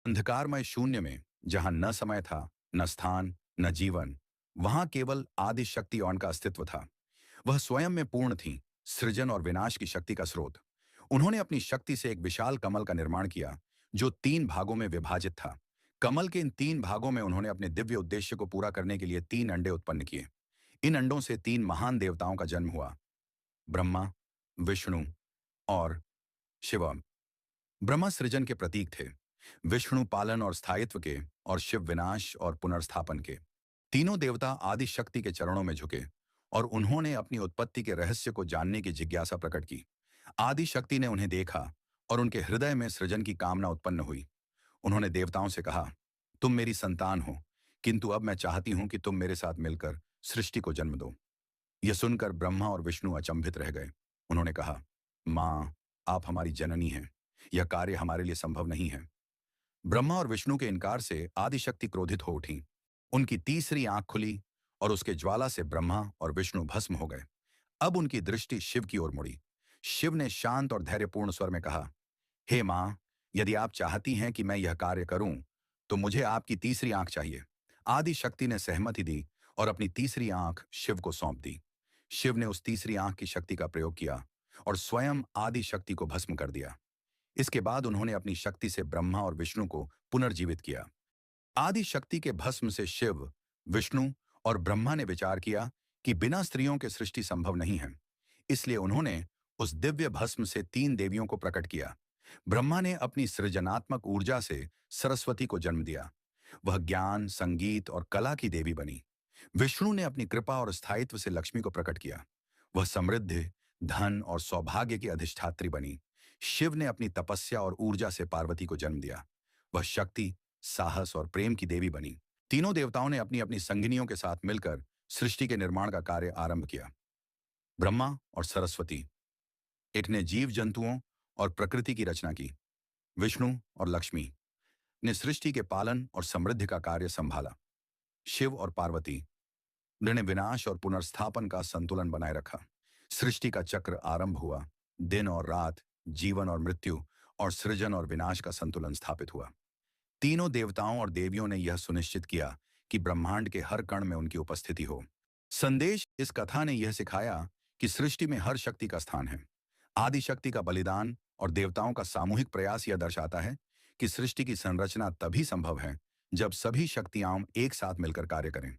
अंधकारमय शून्य में, जहां न समय था, न स्थान, न जीवन, वहां केवल आदि शक्ति और उनका अस्तित्व था। वह स्वयं में पूर्ण थी, सृजन और विनाश की शक्ति का स्रोत। उन्होंने अपनी शक्ति से एक विशाल कमल का निर्माण किया, जो 3 भागों में विभाजित था। कमल के इन 3 भागों में उन्होंने अपने दिव्य उद्देश्य को पूरा करने के लिए 3 अंडे उत्पन्न किए। इन अंडों से 3 महान देवताओं का जन्म हुआ: ब्रह्मा, विष्णु और शिव। ब्रह्मा सृजन के प्रतीक थे, विष्णु पालन और स्थायित्व के, और शिव विनाश और पुनर्स्थापन के। तीनों देवता आदि शक्ति के चरणों में झुके और उन्होंने अपनी उत्पत्ति के रहस्य को जानने की जिज्ञासा प्रकट की। आदि शक्ति ने उन्हें देखा और उनके हृदय में सृजन की कामना उत्पन्न हुई। उन्होंने देवताओं से कहा, तुम मेरी संतान हो, किंतु अब मैं चाहती हूं कि तुम मेरे साथ मिलकर सृष्टि को जन्म दो। यह सुनकर ब्रह्मा और विष्णु अचंभित रह गए। उन्होंने कहा, मां, आप हमारी जननी हैं, यह कार्य हमारे लिए संभव नहीं है। ब्रह्मा और विष्णु के इनकार से आदिशक्ति क्रोधित हो उठी। उनकी तीसरी आंख खुली और उसके ज्वाला से ब्रह्मा और विष्णु भस्म हो गए। अब उनकी दृष्टि शिव की ओर मुड़ी। शिव ने शांत और धैर्यपूर्ण स्वर में कहा, हे मां, यदि आप चाहती हैं कि मैं यह कार्य करूं, तो मुझे आपकी तीसरी आंख चाहिए। आदि शक्ति ने सहमति दी और अपनी तीसरी आंख शिव को सौंप दी। शिव ने उस तीसरी आंख की शक्ति का प्रयोग किया और स्वयं आदि शक्ति को भस्म कर दिया। इसके बाद उन्होंने अपनी शक्ति से ब्रह्मा और विष्णु को पुनर्जीवित किया। आदि शक्ति के भस्म से शिव, विष्णु और ब्रह्मा ने विचार किया कि बिना स्त्रियों के सृष्टि संभव नहीं है। इसलिए उन्होंने उस दिव्य भस्म से 3 देवियों को प्रकट किया। ब्रह्मा ने अपनी सृजनात्मक ऊर्जा से सरस्वती को जन्म दिया। वह ज्ञान, संगीत और कला की देवी बनी। विष्णु ने अपनी कृपा और स्थायित्व से लक्ष्मी को प्रकट किया। वह समृद्धि, धन और सौभाग्य की अधिष्ठात्री बनी। शिव ने अपनी तपस्या और ऊर्जा से पार्वती को जन्म दिया। वह शक्ति, साहस और प्रेम की देवी बनी। तीनों देवताओं ने अपनी अपनी संगिनियों के साथ मिलकर सृष्टि के निर्माण का कार्य आरंभ किया। ब्रह्मा और सरस्वती, एक ने जीव जंतुओं और प्रकृति की रचना की। विष्णु और लक्ष्मी ने सृष्टि के पालन और समृद्धि का कार्य संभाला। शिव और पार्वती ने विनाश और पुनर्स्थापन का संतुलन बनाए रखा। सृष्टि का चक्र आरंभ हुआ। दिन और रात, जीवन और मृत्यु, और सृजन और विनाश का संतुलन स्थापित हुआ। तीनों देवताओं और देवियों ने यह सुनिश्चित किया कि ब्रह्मांड के हर कण में उनकी उपस्थिति हो। संदेश इस कथा ने यह सिखाया कि सृष्टि में हर शक्ति का स्थान है। आदि शक्ति का बलिदान और देवताओं का सामूहिक प्रयास यह दर्शाता है कि सृष्टि की संरचना तभी संभव है जब सभी शक्तियां एक साथ मिलकर कार्य करें।